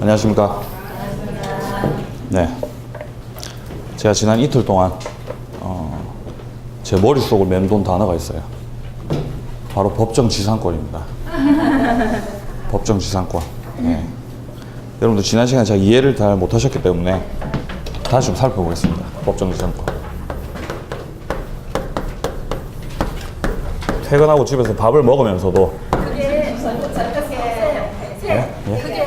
안녕하십니까. 네. 제가 지난 이틀 동안 제 머릿속을 맴돈 단어가 있어요. 바로 법정지상권입니다. 법정지상권. 네. 여러분들 지난 시간에 제가 이해를 잘 못하셨기 때문에 다시 좀 살펴보겠습니다. 법정지상권. 퇴근하고 집에서 밥을 먹으면서도 그게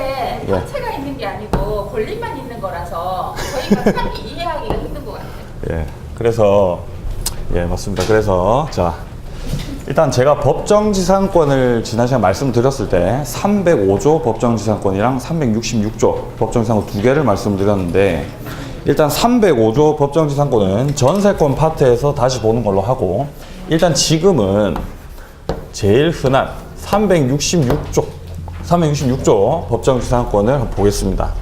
형체가 있는 게 아니고 권리만 있는 거라서 저희가 참 이해하기가 힘든 것 같아요. 예, 그래서 맞습니다. 그래서 자 일단 제가 법정지상권을 지난 시간 말씀드렸을 때 305조 법정지상권이랑 366조 법정지상권 두 개를 말씀드렸는데 일단 305조 법정지상권은 전세권 파트에서 다시 보는 걸로 하고 일단 지금은 제일 흔한 366조 법정지상권을 한번 보겠습니다.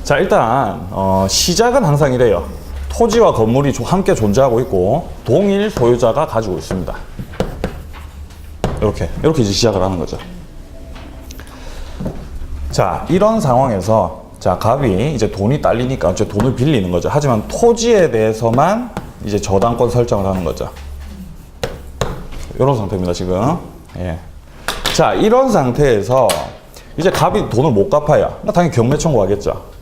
자, 일단 시작은 항상 이래요. 토지와 건물이 함께 존재하고 있고 동일 소유자가 가지고 있습니다. 이렇게 이제 시작을 하는 거죠. 자, 이런 상황에서 자, 갑이 이제 돈이 딸리니까 이제 돈을 빌리는 거죠. 하지만 토지에 대해서만 이제 저당권 설정을 하는 거죠. 이런 상태입니다, 지금. 예. 자, 이런 상태에서 이제 갑이 돈을 못 갚아야 당연히 경매 청구하겠죠.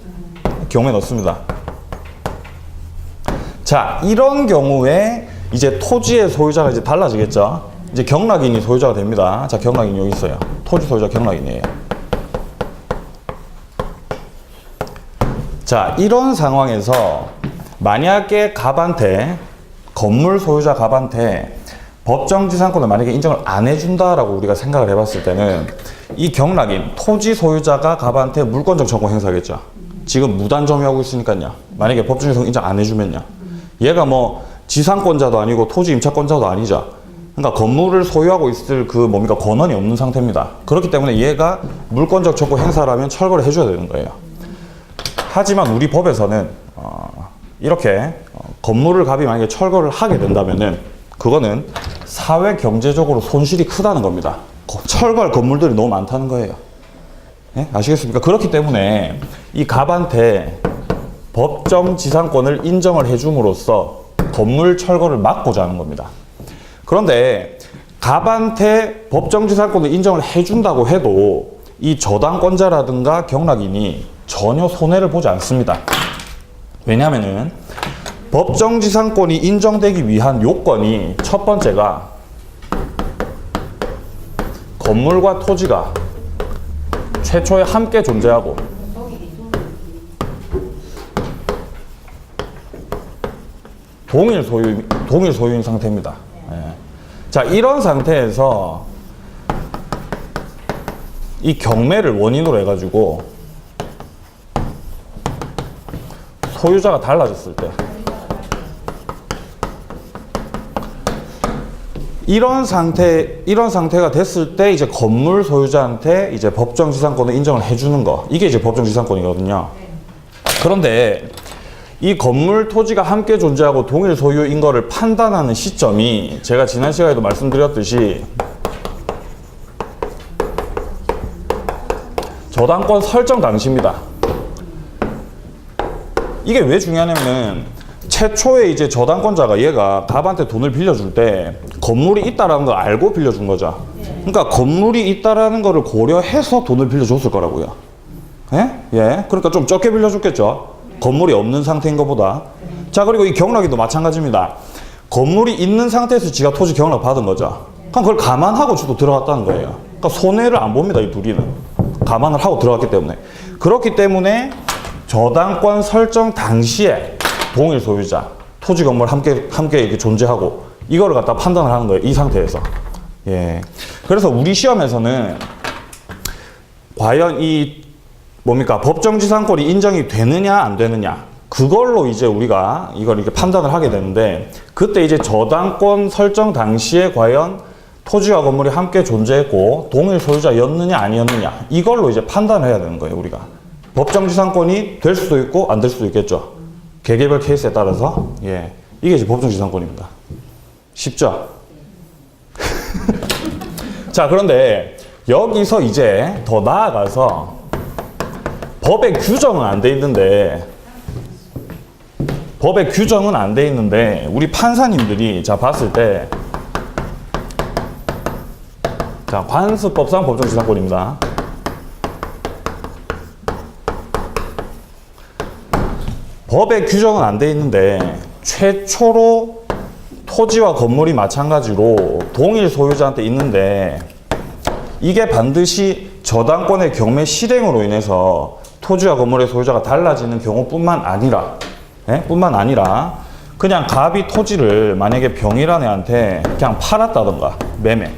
경매 넣습니다. 자, 이런 경우에 이제 토지의 소유자가 이제 달라지겠죠. 이제 경락인이 소유자가 됩니다. 자, 경락인이 여기 있어요. 토지 소유자 경락인이에요. 자, 이런 상황에서 만약에 갑한테 건물 소유자 갑한테 법정지상권을 만약에 인정을 안 해준다라고 우리가 생각을 해봤을 때는 이 경락인 토지 소유자가 갑한테 물권적 청구 행사하겠죠. 지금 무단 점유하고 있으니까요. 만약에 법정지상권 인정 안 해주면요. 얘가 뭐 지상권자도 아니고 토지 임차권자도 아니죠. 그러니까 건물을 소유하고 있을 그 뭡니까 권한이 없는 상태입니다. 그렇기 때문에 얘가 물권적 청구 행사라면 철거를 해줘야 되는 거예요. 하지만 우리 법에서는 이렇게 건물을 갑이 만약에 철거를 하게 된다면은 그거는 사회 경제적으로 손실이 크다는 겁니다. 철거할 건물들이 너무 많다는 거예요. 네? 아시겠습니까? 그렇기 때문에 이 갑한테 법정 지상권을 인정을 해줌으로써 건물 철거를 막고자 하는 겁니다. 그런데 갑한테 법정 지상권을 인정을 해준다고 해도 이 저당권자라든가 경락인이 전혀 손해를 보지 않습니다. 왜냐하면은 법정지상권이 인정되기 위한 요건이 첫 번째가 건물과 토지가 최초에 함께 존재하고 동일 소유인 상태입니다. 예. 자, 이런 상태에서 이 경매를 원인으로 해가지고 소유자가 달라졌을 때 이런 상태가 됐을 때 이제 건물 소유자한테 이제 법정지상권을 인정을 해주는 거. 이게 이제 법정지상권이거든요. 그런데 이 건물 토지가 함께 존재하고 동일 소유인 거를 판단하는 시점이 제가 지난 시간에도 말씀드렸듯이 저당권 설정 당시입니다. 이게 왜 중요하냐면 최초에 이제 저당권자가 얘가 갑한테 돈을 빌려줄 때 건물이 있다라는 걸 알고 빌려준 거죠. 그러니까 건물이 있다라는 거를 고려해서 돈을 빌려줬을 거라고요. 예? 예. 그러니까 좀 적게 빌려줬겠죠. 건물이 없는 상태인 것보다. 자, 그리고 이 경락인도 마찬가지입니다. 건물이 있는 상태에서 지가 토지 경락 받은 거죠. 그럼 그걸 감안하고 주도 들어갔다는 거예요. 그러니까 손해를 안 봅니다, 이 둘이는. 감안을 하고 들어갔기 때문에. 그렇기 때문에 저당권 설정 당시에 동일 소유자, 토지 건물 함께 이렇게 존재하고 이거를 갖다 판단을 하는 거예요. 이 상태에서. 예. 그래서 우리 시험에서는 과연 이 뭡니까 법정지상권이 인정이 되느냐 안 되느냐 그걸로 이제 우리가 이걸 이렇게 판단을 하게 되는데 그때 이제 저당권 설정 당시에 과연 토지와 건물이 함께 존재했고 동일 소유자였느냐 아니었느냐 이걸로 이제 판단을 해야 되는 거예요. 우리가 법정지상권이 될 수도 있고 안 될 수도 있겠죠. 개개별 케이스에 따라서. 예, 이게 이제 법정지상권입니다. 쉽죠? 자, 그런데 여기서 이제 더 나아가서 법에 규정은 안 돼 있는데 우리 판사님들이 자 봤을 때 자 관습법상 법정지상권입니다. 법에 규정은 안 돼 있는데 최초로 토지와 건물이 마찬가지로 동일 소유자한테 있는데 이게 반드시 저당권의 경매 실행으로 인해서 토지와 건물의 소유자가 달라지는 경우뿐만 아니라 그냥 갑이 토지를 만약에 병이란 애한테 그냥 팔았다던가 매매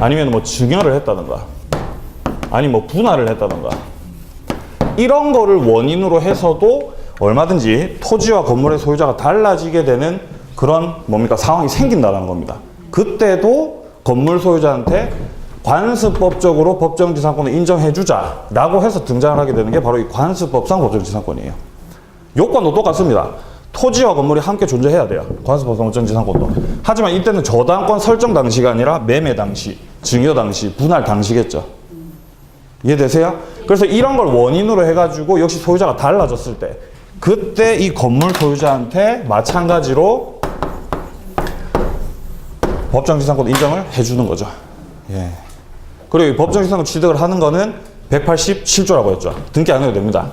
아니면 뭐 증여를 했다던가 아니 뭐 분할을 했다던가 이런 거를 원인으로 해서도 얼마든지 토지와 건물의 소유자가 달라지게 되는 그런 상황이 생긴다는 겁니다. 그때도 건물 소유자한테 관습법적으로 법정지상권을 인정해주자라고 해서 등장을 하게 되는 게 바로 이 관습법상 법정지상권이에요. 요건도 똑같습니다. 토지와 건물이 함께 존재해야 돼요. 관습법상 법정지상권도. 하지만 이때는 저당권 설정 당시가 아니라 매매 당시, 증여 당시, 분할 당시겠죠. 이해되세요? 그래서 이런 걸 원인으로 해가지고 역시 소유자가 달라졌을 때 그때 이 건물 소유자한테 마찬가지로 법정지상권 인정을 해주는 거죠. 예. 그리고 이 법정지상권 취득을 하는 거는 187조라고 했죠. 등기 안 해도 됩니다.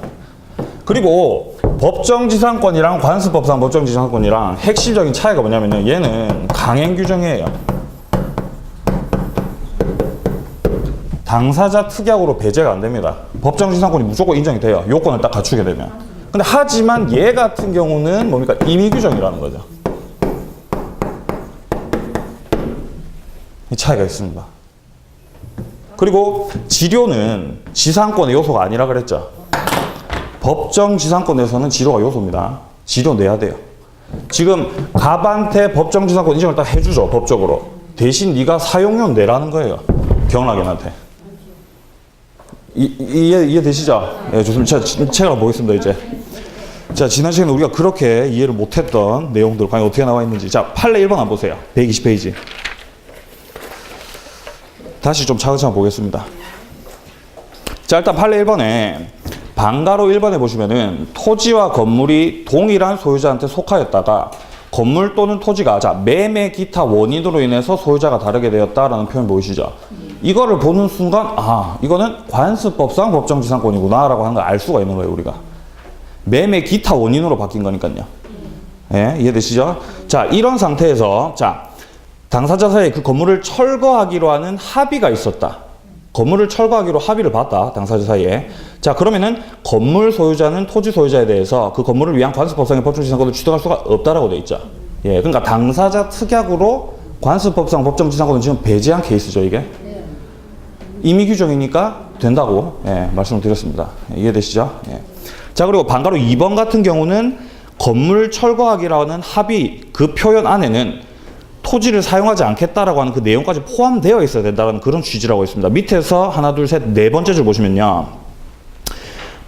그리고 법정지상권이랑 관습법상 법정지상권이랑 핵심적인 차이가 뭐냐면요. 얘는 강행규정이에요. 당사자 특약으로 배제가 안 됩니다. 법정지상권이 무조건 인정이 돼요. 요건을 딱 갖추게 되면. 근데 하지만 얘 같은 경우는 임의규정이라는 거죠. 이 차이가 있습니다. 그리고 지료는 지상권의 요소가 아니라 그랬죠. 법정지상권에서는 지료가 요소입니다. 지료 내야 돼요. 지금 갑한테 법정지상권 인정을 딱 해주죠. 법적으로. 대신 네가 사용료 내라는 거예요. 경락인한테. 이해되시죠? 예, 좋습니다. 제가 보겠습니다, 이제. 자, 지난 시간에 우리가 그렇게 이해를 못했던 내용들, 과연 어떻게 나와 있는지. 자, 판례 1번 한번 보세요. 120페이지. 다시 좀 차근차근 보겠습니다. 자, 일단 판례 1번에, 방가로 1번에 보시면은, 토지와 건물이 동일한 소유자한테 속하였다가, 건물 또는 토지가, 자, 매매 기타 원인으로 인해서 소유자가 다르게 되었다라는 표현 보이시죠? 이거를 보는 순간 아 이거는 관습법상 법정지상권이구나 라고 하는 걸 알 수가 있는 거예요. 우리가 매매 기타 원인으로 바뀐 거니까요. 예, 이해되시죠? 자, 이런 상태에서 자 당사자 사이에 그 건물을 철거하기로 하는 합의가 있었다. 건물을 철거하기로 합의를 봤다. 당사자 사이에. 자, 그러면은 건물 소유자는 토지 소유자에 대해서 그 건물을 위한 관습법상의 법정지상권을 취득할 수가 없다라고 돼 있죠. 예, 그러니까 당사자 특약으로 관습법상 법정지상권은 지금 배제한 케이스죠, 이게. 임의규정이니까 된다고 말씀을 드렸습니다. 이해되시죠? 예. 자, 그리고 방가로 2번 같은 경우는 건물 철거하기라는 합의 그 표현 안에는 토지를 사용하지 않겠다라고 하는 그 내용까지 포함되어 있어야 된다는 그런 취지라고 있습니다. 밑에서 하나, 둘, 셋, 네 번째 줄 보시면요.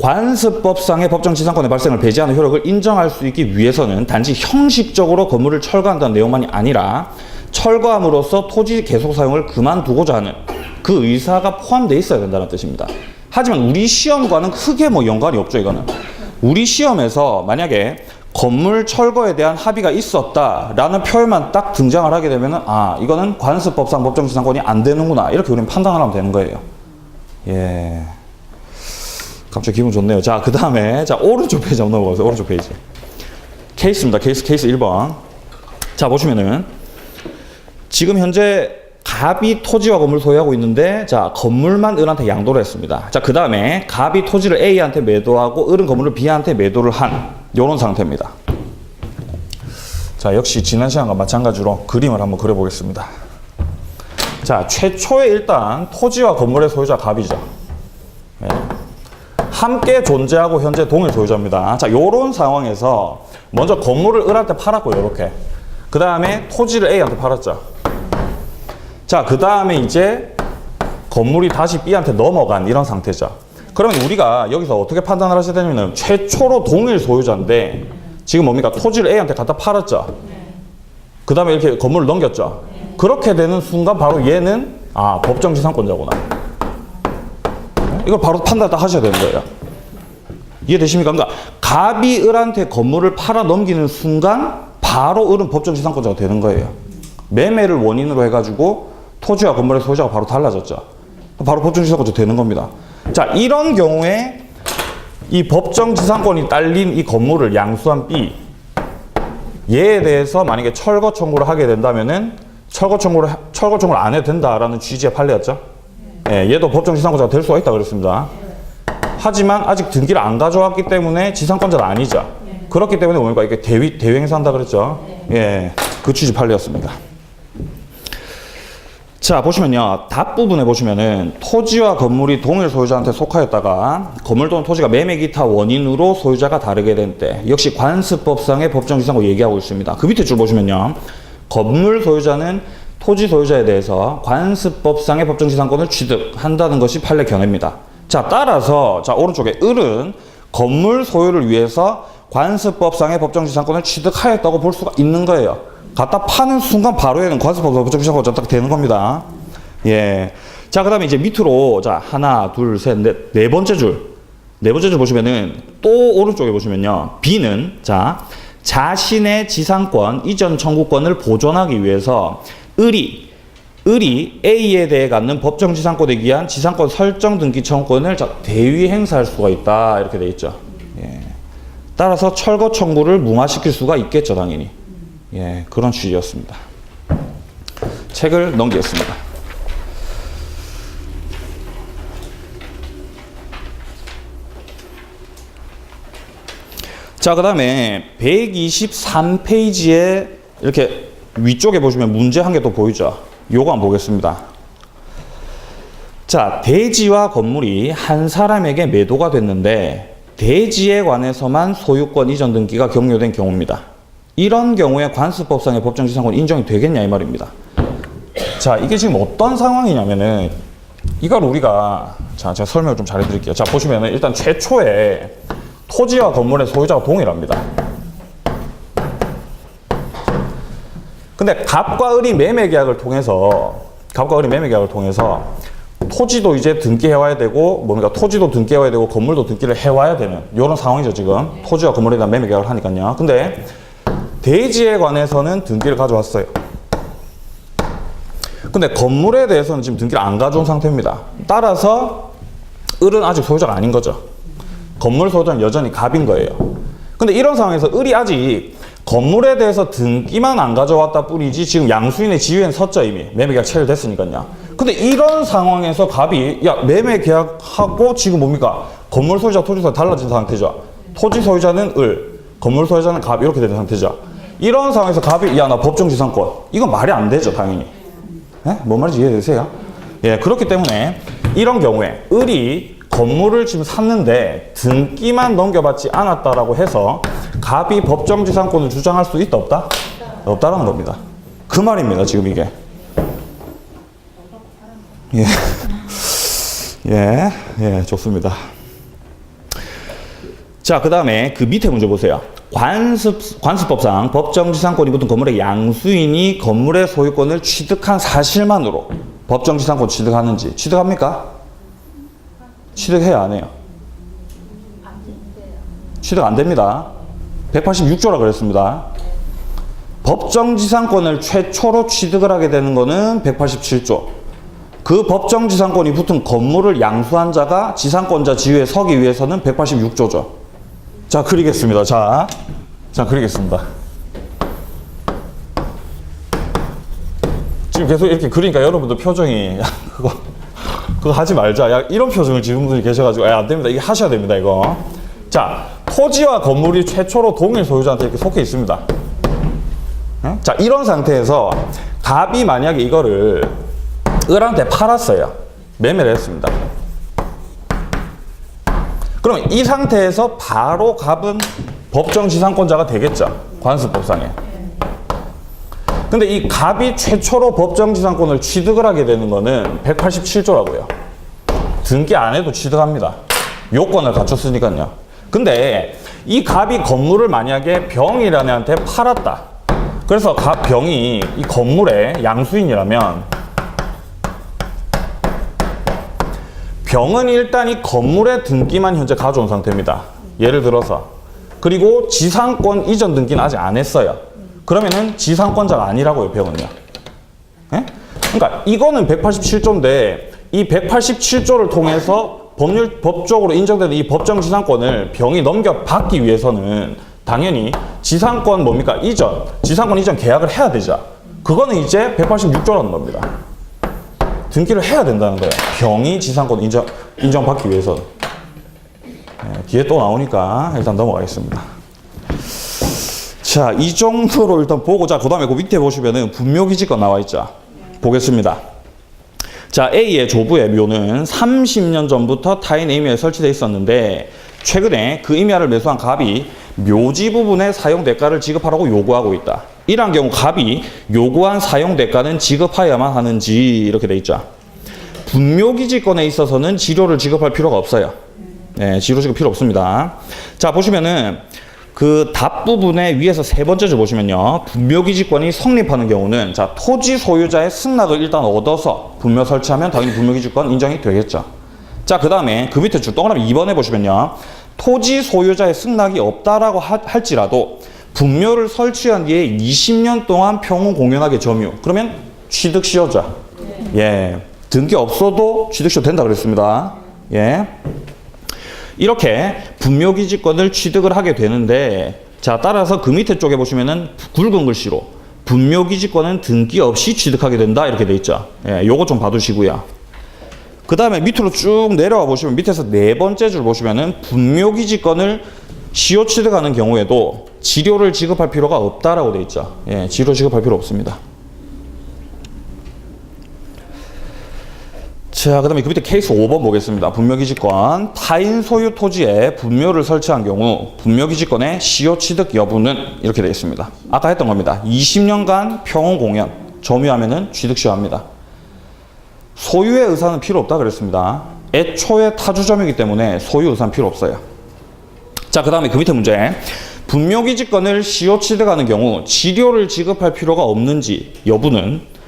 관습법상의 법정지상권의 발생을 배제하는 효력을 인정할 수 있기 위해서는 단지 형식적으로 건물을 철거한다는 내용만이 아니라 철거함으로써 토지 계속 사용을 그만두고자 하는 그 의사가 포함되어 있어야 된다는 뜻입니다. 하지만 우리 시험과는 크게 연관이 없죠, 이거는. 우리 시험에서 만약에 건물 철거에 대한 합의가 있었다라는 표현만 딱 등장을 하게 되면은 아, 이거는 관습법상 법정지상권이 안 되는구나. 이렇게 우리는 판단을 하면 되는 거예요. 예. 갑자기 기분 좋네요. 자, 그 다음에, 자, 오른쪽 페이지 한번 넘어가세요. 오른쪽 페이지. 케이스입니다. 케이스 1번. 자, 보시면은, 지금 현재 갑이 토지와 건물 소유하고 있는데, 자, 건물만 을한테 양도를 했습니다. 자, 그 다음에 갑이 토지를 A한테 매도하고 을은 건물을 B한테 매도를 한, 요런 상태입니다. 자, 역시 지난 시간과 마찬가지로 그림을 한번 그려보겠습니다. 자, 최초에 일단 토지와 건물의 소유자 갑이죠. 네. 함께 존재하고 현재 동일 소유자입니다. 자, 요런 상황에서 먼저 건물을 을한테 팔았고요, 요렇게. 그 다음에 토지를 A한테 팔았죠. 자, 그 다음에 이제 건물이 다시 B한테 넘어간 이런 상태죠. 그러면 우리가 여기서 어떻게 판단을 하셔야 되냐면 최초로 동일 소유자인데 지금 뭡니까? 토지를 A한테 갖다 팔았죠. 그 다음에 이렇게 건물을 넘겼죠. 그렇게 되는 순간 바로 얘는 아, 법정지상권자구나. 이걸 바로 판단 딱 하셔야 되는 거예요. 이해되십니까? 그러니까 갑이 을한테 건물을 팔아 넘기는 순간 바로 을은 법정지상권자가 되는 거예요. 매매를 원인으로 해가지고 토지와 건물의 소유자가 바로 달라졌죠. 바로 법정지상권자 되는 겁니다. 자, 이런 경우에 이 법정지상권이 딸린 이 건물을 양수한 B, 얘에 대해서 만약에 철거 청구를 하게 된다면은 철거 청구를 안 해도 된다라는 취지의 판례였죠. 예, 얘도 법정지상권자가 될 수가 있다 그랬습니다. 하지만 아직 등기를 안 가져왔기 때문에 지상권자는 아니죠. 그렇기 때문에 뭡니까? 이게 대위행사한다 그랬죠. 예, 그 취지 판례였습니다. 자, 보시면요. 답 부분에 보시면은 토지와 건물이 동일 소유자한테 속하였다가 건물 또는 토지가 매매 기타 원인으로 소유자가 다르게 된 때 역시 관습법상의 법정지상권 얘기하고 있습니다. 그 밑에 줄 보시면요. 건물 소유자는 토지 소유자에 대해서 관습법상의 법정지상권을 취득한다는 것이 판례 견해입니다. 자, 따라서 자, 오른쪽에 을은 건물 소유를 위해서 관습법상의 법정지상권을 취득하였다고 볼 수가 있는 거예요. 갖다 파는 순간 바로 얘는 관습법상 법정지상권자 딱 되는 겁니다. 예. 자, 그 다음에 이제 밑으로 자, 하나, 둘, 셋, 넷, 네 번째 줄 보시면은 또 오른쪽에 보시면요. B는 자, 자신의 지상권, 이전 청구권을 보존하기 위해서 을이 A에 대해 갖는 법정지상권에 의한 지상권 설정 등기 청구권을 대위 행사할 수가 있다. 이렇게 돼 있죠. 예. 따라서 철거 청구를 무마시킬 수가 있겠죠, 당연히. 예, 그런 취지였습니다. 책을 넘기겠습니다. 자, 그 다음에 123페이지에 이렇게 위쪽에 보시면 문제 한 개 또 보이죠? 요거 한번 보겠습니다. 자, 대지와 건물이 한 사람에게 매도가 됐는데 대지에 관해서만 소유권 이전 등기가 경료된 경우입니다. 이런 경우에 관습법상의 법정지상권 인정이 되겠냐 이 말입니다. 자, 이게 지금 어떤 상황이냐면은 이걸 우리가 자, 제가 설명을 좀 잘해드릴게요. 자, 보시면은 일단 최초에 토지와 건물의 소유자가 동일합니다. 근데 갑과 을이 매매 계약을 통해서 토지도 이제 등기해와야 되고 뭡니까? 토지도 등기해와야 되고 건물도 등기를 해와야 되는 이런 상황이죠, 지금. 토지와 건물에 대한 매매 계약을 하니까요. 근데 대지에 관해서는 등기를 가져왔어요. 근데 건물에 대해서는 지금 등기를 안 가져온 상태입니다. 따라서 을은 아직 소유자가 아닌 거죠. 건물 소유자는 여전히 갑인 거예요. 근데 이런 상황에서 을이 아직 건물에 대해서 등기만 안 가져왔다 뿐이지 지금 양수인의 지위에는 섰죠, 이미. 매매 계약 체결됐으니까요. 근데 이런 상황에서 갑이 야, 매매 계약하고 지금 뭡니까? 건물 소유자, 토지 소유자 달라진 상태죠. 토지 소유자는 을, 건물 소유자는 갑 이렇게 되는 상태죠. 이런 상황에서 갑이 야, 나 법정지상권. 이건 말이 안 되죠, 당연히. 예? 뭔 말인지 이해되세요? 예, 그렇기 때문에 이런 경우에 을이 건물을 지금 샀는데 등기만 넘겨받지 않았다라고 해서 갑이 법정지상권을 주장할 수 있다 없다? 없다라는 겁니다. 그 말입니다, 지금 이게. 예. 예, 예, 좋습니다. 자, 그 다음에 그 밑에 문제 보세요. 관습법상 법정지상권이 붙은 건물의 양수인이 건물의 소유권을 취득한 사실만으로 법정지상권 취득하는지 취득합니까? 취득해야 안 해요? 취득 안 됩니다. 186조라 그랬습니다. 법정지상권을 최초로 취득을 하게 되는 거는 187조. 그 법정지상권이 붙은 건물을 양수한 자가 지상권자 지위에 서기 위해서는 186조죠. 자, 그리겠습니다. 자, 그리겠습니다. 지금 계속 이렇게 그리니까 여러분들 표정이 그거 하지 말자. 야, 이런 표정을 지은 분들이 계셔가지고 안 됩니다. 이게 하셔야 됩니다, 이거. 자, 토지와 건물이 최초로 동일 소유자한테 이렇게 속해 있습니다. 응? 자, 이런 상태에서 갑이 만약에 이거를 을한테 팔았어요. 매매를 했습니다. 그럼 이 상태에서 바로 갑은 법정지상권자가 되겠죠. 관습법상에. 근데 이 갑이 최초로 법정지상권을 취득을 하게 되는 거는 187조라고요. 등기 안 해도 취득합니다. 요건을 갖췄으니까요. 근데 이 갑이 건물을 만약에 병이라는 애한테 팔았다. 그래서 병이 이 건물의 양수인이라면 병은 일단 이 건물의 등기만 현재 가져온 상태입니다. 예를 들어서. 그리고 지상권 이전 등기는 아직 안 했어요. 그러면은 지상권자가 아니라고요, 병은요. 예? 그러니까 이거는 187조인데 이 187조를 통해서 법적으로 인정되는 이 법정 지상권을 병이 넘겨받기 위해서는 당연히 지상권 뭡니까? 이전, 지상권 이전 계약을 해야 되죠. 그거는 이제 186조라는 겁니다. 등기를 해야 된다는 거예요. 병이 지상권 인정받기 위해서. 네, 뒤에 또 나오니까 일단 넘어가겠습니다. 자, 이 정도로 일단 보고, 자, 그 다음에 그 밑에 보시면은 분묘기지권 나와 있죠. 보겠습니다. 자, A의 조부의 묘는 30년 전부터 타인 임야에 설치되어 있었는데 최근에 그 임야를 매수한 갑이 묘지 부분의 사용 대가를 지급하라고 요구하고 있다. 이러한 경우 갑이 요구한 사용 대가는 지급하여야만 하는지 이렇게 돼 있죠. 분묘기지권에 있어서는 지료를 지급할 필요가 없어요. 네, 지료 지급 필요 없습니다. 자, 보시면은 그 답 부분에 위에서 세 번째 줄 보시면요. 분묘기지권이 성립하는 경우는 자, 토지 소유자의 승낙을 일단 얻어서 분묘 설치하면 당연히 분묘기지권 인정이 되겠죠. 자, 그 다음에 그 밑에 줄 동그라미 2번에 보시면요. 토지 소유자의 승낙이 없다라고 할지라도 분묘를 설치한 뒤에 20년 동안 평온 공연하게 점유. 그러면 취득시효자. 예. 등기 없어도 취득시효 된다 그랬습니다. 예. 이렇게 분묘기지권을 취득을 하게 되는데, 자, 따라서 그 밑에 쪽에 보시면은 굵은 글씨로 분묘기지권은 등기 없이 취득하게 된다 이렇게 돼 있죠. 예, 요거 좀 봐두시고요. 그 다음에 밑으로 쭉 내려와 보시면 밑에서 네 번째 줄 보시면은 분묘기지권을 시효 취득하는 경우에도 지료를 지급할 필요가 없다라고 돼 있죠. 예, 지료 지급할 필요 없습니다. 자, 그 다음에 그 밑에 케이스 5번 보겠습니다. 분묘기지권. 타인 소유 토지에 분묘를 설치한 경우 분묘기지권의 시효 취득 여부는 이렇게 되어 있습니다. 아까 했던 겁니다. 20년간 평온 공연, 점유하면은 취득시효합니다. 소유의 의사는 필요 없다 그랬습니다. 애초에 타주점이기 때문에 소유 의사는 필요 없어요. 자, 그 다음에 그 밑에 문제. 분묘기지권을 시효 취득하는 경우 지료를 지급할 필요가 없는지 여부는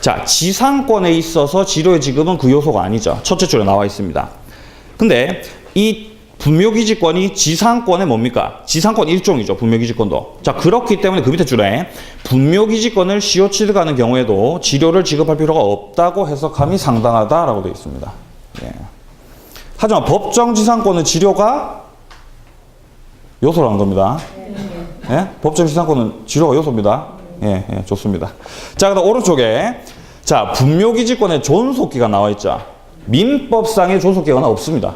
자, 지상권에 있어서 지료의 지급은 그 요소가 아니죠. 첫째 줄에 나와 있습니다. 근데 이 분묘기지권이 지상권의 뭡니까? 지상권 일종이죠. 분묘기지권도. 자, 그렇기 때문에 그 밑에 줄에 분묘기지권을 시효 취득하는 경우에도 지료를 지급할 필요가 없다고 해석함이 상당하다라고 되어 있습니다. 예. 하지만 법정지상권은 지료가 요소라는 겁니다. 예? 법정지상권은 지료가 요소입니다. 예, 예, 좋습니다. 자, 그다음 오른쪽에 자, 분묘기지권의 존속기가 나와 있죠. 민법상의 존속기간은 없습니다.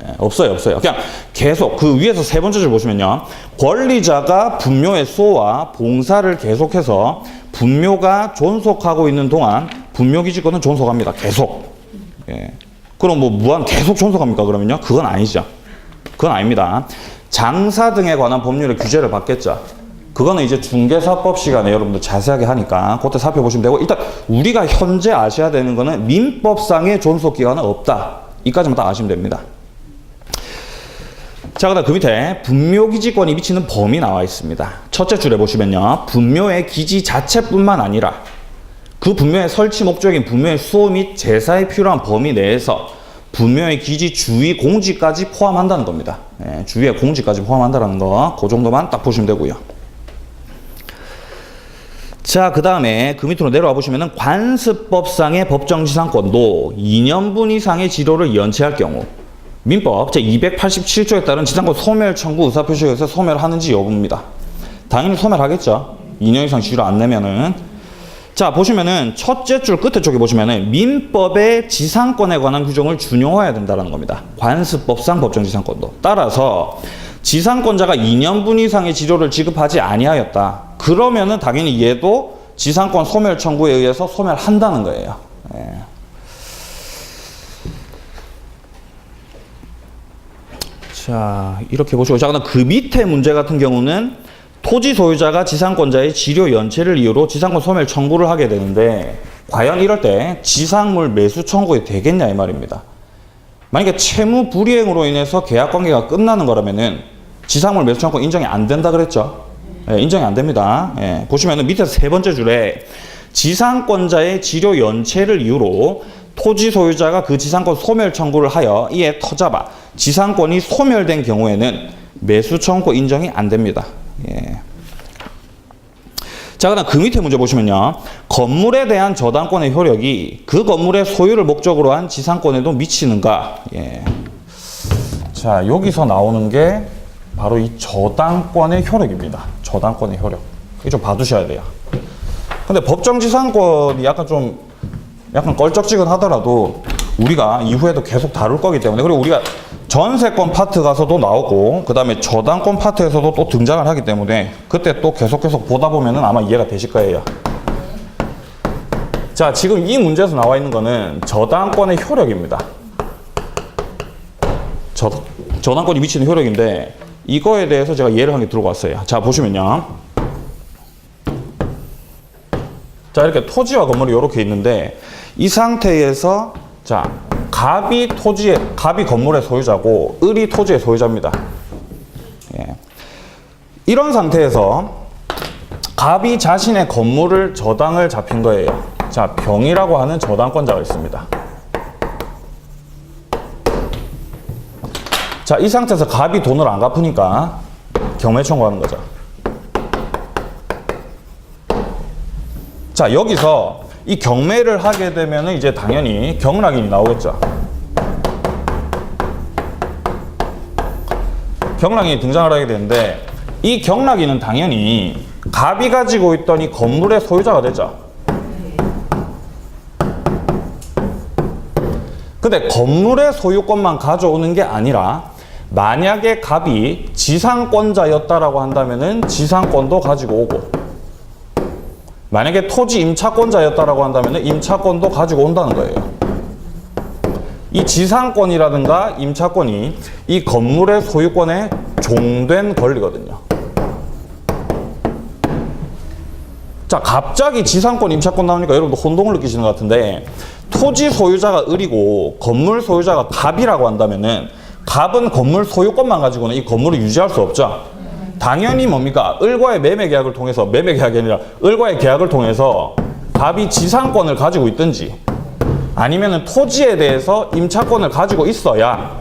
예, 없어요. 그냥 계속 그 위에서 세 번째 줄 보시면요. 권리자가 분묘의 수호와 봉사를 계속해서 분묘가 존속하고 있는 동안 분묘기지권은 존속합니다. 계속. 예. 그럼 뭐 무한 계속 존속합니까? 그러면요? 그건 아니죠. 그건 아닙니다. 장사 등에 관한 법률의 규제를 받겠죠. 그거는 이제 중개사법 시간에 여러분들 자세하게 하니까 그때 살펴보시면 되고, 일단 우리가 현재 아셔야 되는 거는 민법상의 존속기간은 없다. 이까지만 딱 아시면 됩니다. 자, 그다음 그 밑에 분묘기지권이 미치는 범위 나와 있습니다. 첫째 줄에 보시면요. 분묘의 기지 자체뿐만 아니라 그 분묘의 설치 목적인 분묘의 수호 및 제사에 필요한 범위 내에서 분묘의 기지 주위 공지까지 포함한다는 겁니다. 예, 주위에 공지까지 포함한다는 거, 그 정도만 딱 보시면 되고요. 자, 그 다음에 그 밑으로 내려와 보시면은 관습법상의 법정지상권도 2년분 이상의 지료를 연체할 경우 민법 제287조에 따른 지상권 소멸 청구 의사표시에 의해서 소멸하는지 여부입니다. 당연히 소멸하겠죠. 2년 이상 지료 안 내면은. 자, 보시면은 첫째 줄 끝에 쪽에 보시면은 민법의 지상권에 관한 규정을 준용해야 된다는 겁니다. 관습법상 법정지상권도. 따라서 지상권자가 2년분 이상의 지료를 지급하지 아니하였다. 그러면은 당연히 얘도 지상권 소멸 청구에 의해서 소멸한다는 거예요. 예. 자, 이렇게 보시고, 자, 그다음 그 밑에 문제 같은 경우는 토지 소유자가 지상권자의 지료 연체를 이유로 지상권 소멸 청구를 하게 되는데, 과연 이럴 때 지상물 매수 청구가 되겠냐 이 말입니다. 만약에 채무 불이행으로 인해서 계약 관계가 끝나는 거라면은 지상물 매수 청구 인정이 안 된다 그랬죠. 예, 인정이 안 됩니다. 예, 보시면은 밑에 세 번째 줄에 지상권자의 지료 연체를 이유로 토지 소유자가 그 지상권 소멸 청구를 하여 이에 터잡아 지상권이 소멸된 경우에는 매수 청구 인정이 안 됩니다. 예. 자, 그다음 그 밑에 문제 보시면요. 건물에 대한 저당권의 효력이 그 건물의 소유를 목적으로 한 지상권에도 미치는가? 예. 자, 여기서 나오는 게 바로 이 저당권의 효력입니다. 저당권의 효력. 이거 좀 봐두셔야 돼요. 근데 법정지상권이 약간 껄쩍지근하더라도 우리가 이후에도 계속 다룰 거기 때문에, 그리고 우리가 전세권 파트 가서도 나오고 그 다음에 저당권 파트에서도 또 등장을 하기 때문에 그때 또 계속 보다 보면은 아마 이해가 되실 거예요. 자, 지금 이 문제에서 나와 있는 거는 저당권의 효력입니다. 저당권이 미치는 효력인데 이거에 대해서 제가 예를 한 개 들고 왔어요. 자, 보시면요. 자, 이렇게 토지와 건물이 이렇게 있는데 이 상태에서 자, 갑이 건물의 소유자고 을이 토지의 소유자입니다. 예. 이런 상태에서 갑이 자신의 건물을 저당을 잡힌 거예요. 자, 병이라고 하는 저당권자가 있습니다. 자, 이 상태에서 갑이 돈을 안 갚으니까 경매 청구하는 거죠. 자, 여기서 이 경매를 하게 되면은 이제 당연히 경락인이 나오겠죠. 경락인이 등장을 하게 되는데 이 경락인은 당연히 갑이 가지고 있던 이 건물의 소유자가 되죠. 근데 건물의 소유권만 가져오는 게 아니라 만약에 갑이 지상권자였다라고 한다면은 지상권도 가지고 오고, 만약에 토지 임차권자였다라고 한다면 임차권도 가지고 온다는 거예요. 이 지상권이라든가 임차권이 이 건물의 소유권에 종된 권리거든요. 자, 갑자기 지상권, 임차권 나오니까 여러분도 혼동을 느끼시는 것 같은데, 토지 소유자가 을이고 건물 소유자가 갑이라고 한다면은 갑은 건물 소유권만 가지고는 이 건물을 유지할 수 없죠. 당연히 뭡니까? 을과의 매매 계약을 통해서, 매매 계약이 아니라 을과의 계약을 통해서 갑이 지상권을 가지고 있든지 아니면은 토지에 대해서 임차권을 가지고 있어야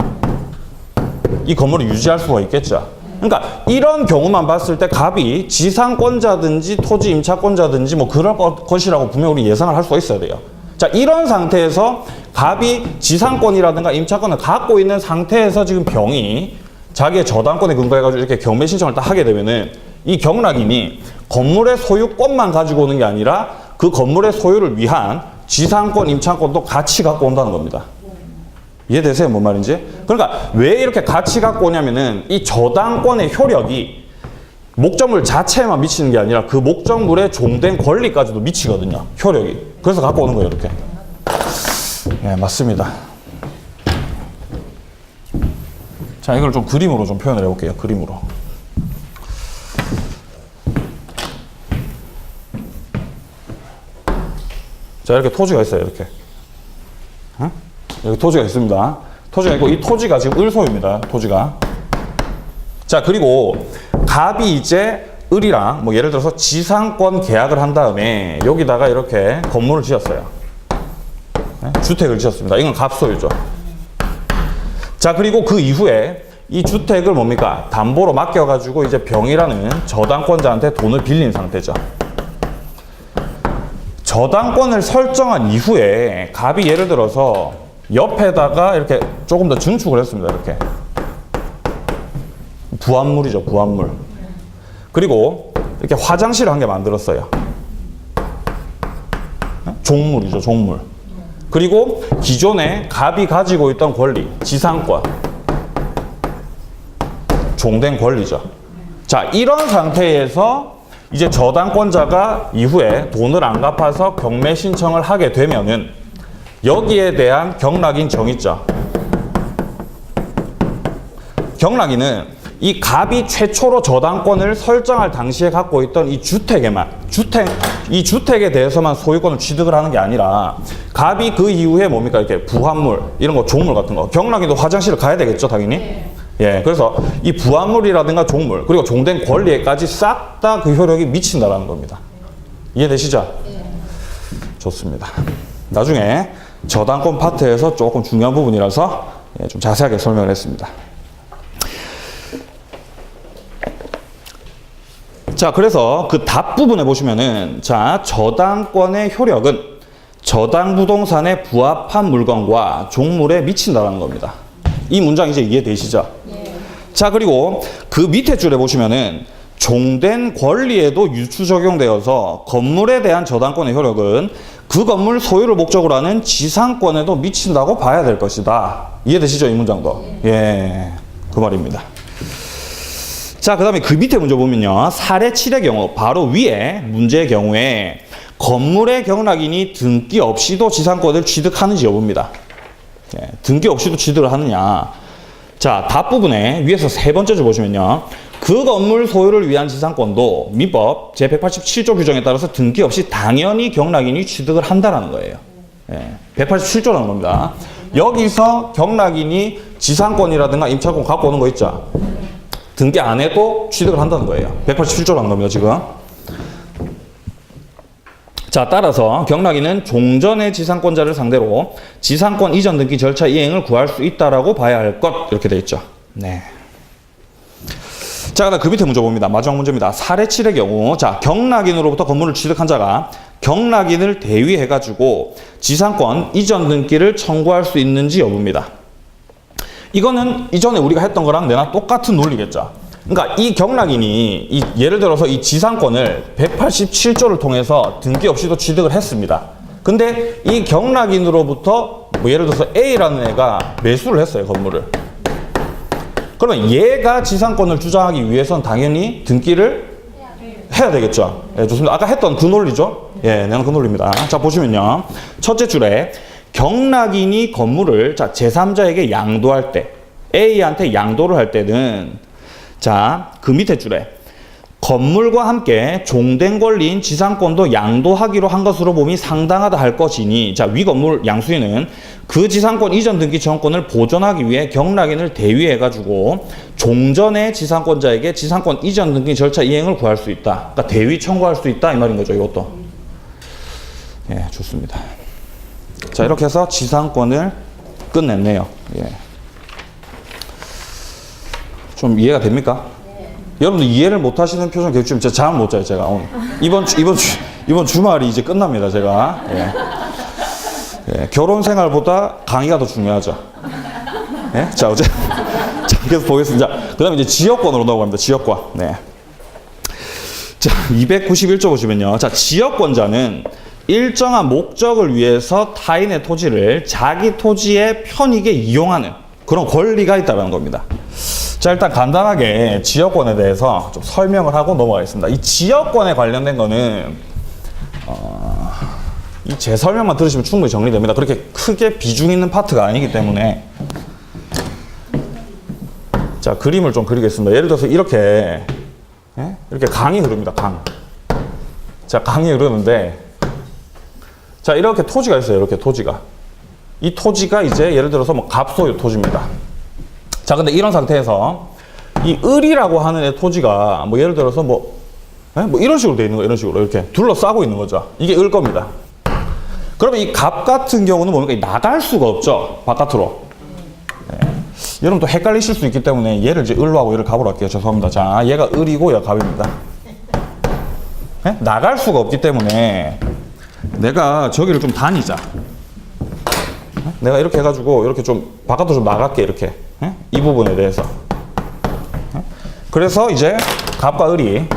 이 건물을 유지할 수가 있겠죠. 그러니까 이런 경우만 봤을 때 갑이 지상권자든지 토지 임차권자든지 뭐 그럴 것이라고 분명히 우리 예상을 할 수가 있어야 돼요. 자, 이런 상태에서 갑이 지상권이라든가 임차권을 갖고 있는 상태에서 지금 병이 자기의 저당권에 근거해가지고 이렇게 경매 신청을 딱 하게 되면은 이 경락인이 건물의 소유권만 가지고 오는 게 아니라 그 건물의 소유를 위한 지상권, 임차권도 같이 갖고 온다는 겁니다. 이해되세요? 뭔 말인지? 그러니까 왜 이렇게 같이 갖고 오냐면은 이 저당권의 효력이 목적물 자체에만 미치는 게 아니라 그 목적물에 종된 권리까지도 미치거든요. 효력이. 그래서 갖고 오는 거예요, 이렇게. 예, 맞습니다. 자, 이걸 좀 그림으로 좀 표현을 해볼게요. 그림으로. 자, 이렇게 토지가 있어요. 이렇게. 어? 여기 토지가 있습니다. 토지가 있고 이 토지가 지금 을소유입니다. 토지가. 자, 그리고 갑이 이제 을이랑 뭐 예를 들어서 지상권 계약을 한 다음에 여기다가 이렇게 건물을 지었어요. 네? 주택을 지었습니다. 이건 갑소유죠. 자, 그리고 그 이후에 이 주택을 뭡니까? 담보로 맡겨가지고 이제 병이라는 저당권자한테 돈을 빌린 상태죠. 저당권을 설정한 이후에 갑이 예를 들어서 옆에다가 이렇게 조금 더 증축을 했습니다. 이렇게. 부합물이죠, 부합물. 그리고 이렇게 화장실을 한 개 만들었어요. 종물이죠, 종물. 그리고 기존에 갑이 가지고 있던 권리, 지상권. 종된 권리죠. 자, 이런 상태에서 이제 저당권자가 이후에 돈을 안 갚아서 경매 신청을 하게 되면은 여기에 대한 경락인 정있죠. 경락인은 이 갑이 최초로 저당권을 설정할 당시에 갖고 있던 이 이 주택에 대해서만 소유권을 취득을 하는 게 아니라 갑이 그 이후에 뭡니까? 이렇게 부합물, 이런 거, 종물 같은 거. 경락인도 화장실을 가야 되겠죠, 당연히? 네. 예, 그래서 이 부합물이라든가 종물, 그리고 종된 권리에까지 싹 다 그 효력이 미친다라는 겁니다. 이해되시죠? 네. 좋습니다. 나중에 저당권 파트에서 조금 중요한 부분이라서 좀 자세하게 설명을 했습니다. 자, 그래서 그 답 부분에 보시면은, 자, 저당권의 효력은 저당 부동산에 부합한 물건과 종물에 미친다라는 겁니다. 이 문장 이제 이해되시죠? 네. 자, 그리고 그 밑에 줄에 보시면은 종된 권리에도 유추 적용되어서 건물에 대한 저당권의 효력은 그 건물 소유를 목적으로 하는 지상권에도 미친다고 봐야 될 것이다. 이해되시죠? 이 문장도. 예, 그 말입니다. 자, 그 다음에 그 밑에 문제 보면요. 사례 7의 경우, 바로 위에 문제의 경우에 건물의 경락인이 등기 없이도 지상권을 취득하는지 여부입니다. 예, 등기 없이도 취득을 하느냐. 자, 답 부분에 위에서 세 번째 줄 보시면요. 그 건물 소유를 위한 지상권도 민법 제187조 규정에 따라서 등기 없이 당연히 경락인이 취득을 한다라는 거예요. 예, 187조라는 겁니다. 여기서 경락인이 지상권이라든가 임차권 갖고 오는 거 있죠? 등기 안 해도 취득을 한다는 거예요. 187조라는 겁니다, 지금. 자, 따라서 경락인은 종전의 지상권자를 상대로 지상권 이전 등기 절차 이행을 구할 수 있다라고 봐야 할 것, 이렇게 되어 있죠. 네. 자, 그다음 그 밑에 문제 봅니다. 마지막 문제입니다. 사례 7의 경우, 자, 경락인으로부터 건물을 취득한 자가 경락인을 대위해가지고 지상권 이전 등기를 청구할 수 있는지 여부입니다. 이거는 이전에 우리가 했던 거랑 내나 똑같은 논리겠죠. 그러니까 이 경락인이 예를 들어서 이 지상권을 187조를 통해서 등기 없이도 취득을 했습니다. 근데 이 경락인으로부터 뭐 예를 들어서 A라는 애가 매수를 했어요, 건물을. 그러면 얘가 지상권을 주장하기 위해서는 당연히 등기를 해야 되겠죠. 예, 좋습니다. 아까 했던 그 논리죠. 예, 내가 그 논리입니다. 자, 보시면요. 첫째 줄에 경락인이 건물을 자, 제3자에게 양도할 때, A한테 양도를 할 때는, 자, 그 밑에 줄에 건물과 함께 종된 권리인 지상권도 양도하기로 한 것으로 봄이 상당하다 할 것이니, 자, 위 건물 양수인은 그 지상권 이전 등기 정권을 보존하기 위해 경락인을 대위해가지고 종전의 지상권자에게 지상권 이전 등기 절차 이행을 구할 수 있다. 그러니까 대위 청구할 수 있다 이 말인 거죠, 이것도. 예, 좋습니다. 자, 이렇게 해서 지상권을 끝냈네요. 예. 좀 이해가 됩니까? 네. 여러분들 이해를 못 하시는 표정 계속 지금 잠 못 자요, 제가 오늘. 이번 주말이 이제 끝납니다, 제가. 예. 예, 결혼 생활보다 강의가 더 중요하죠. 예? 자, 어제 자, 계속 보겠습니다. 그 다음에 이제 지역권으로 넘어갑니다, 지역권. 네. 자, 291조 보시면요. 자, 지역권자는 일정한 목적을 위해서 타인의 토지를 자기 토지에 편익에 이용하는 그런 권리가 있다는 겁니다. 자, 일단 간단하게 지역권에 대해서 좀 설명을 하고 넘어가겠습니다. 이 지역권에 관련된 거는 이 제 설명만 들으시면 충분히 정리됩니다. 그렇게 크게 비중 있는 파트가 아니기 때문에. 자, 그림을 좀 그리겠습니다. 예를 들어서 이렇게 이렇게 강이 흐릅니다. 강. 자, 강이 흐르는데, 자, 이렇게 토지가 있어요. 이렇게 토지가. 이 토지가 이제 예를 들어서 뭐 갑소유 토지입니다. 자, 근데 이런 상태에서 이 을이라고 하는 애 토지가 뭐 예를 들어서 뭐 이런 식으로 돼 있는 거, 이런 식으로 이렇게 둘러싸고 있는 거죠. 이게 을 겁니다. 그러면 이 갑 같은 경우는 뭡니까? 나갈 수가 없죠, 바깥으로. 네. 여러분 또 헷갈리실 수 있기 때문에 얘를 이제 을로 하고 얘를 갑으로 할게요. 죄송합니다. 자, 얘가 을이고 얘가 갑입니다. 네? 나갈 수가 없기 때문에 내가 저기를 좀 다니자. 내가 이렇게 해가지고 이렇게 좀 바깥으로 좀 나갈게, 이렇게. 이 부분에 대해서. 그래서 이제 갑과 을이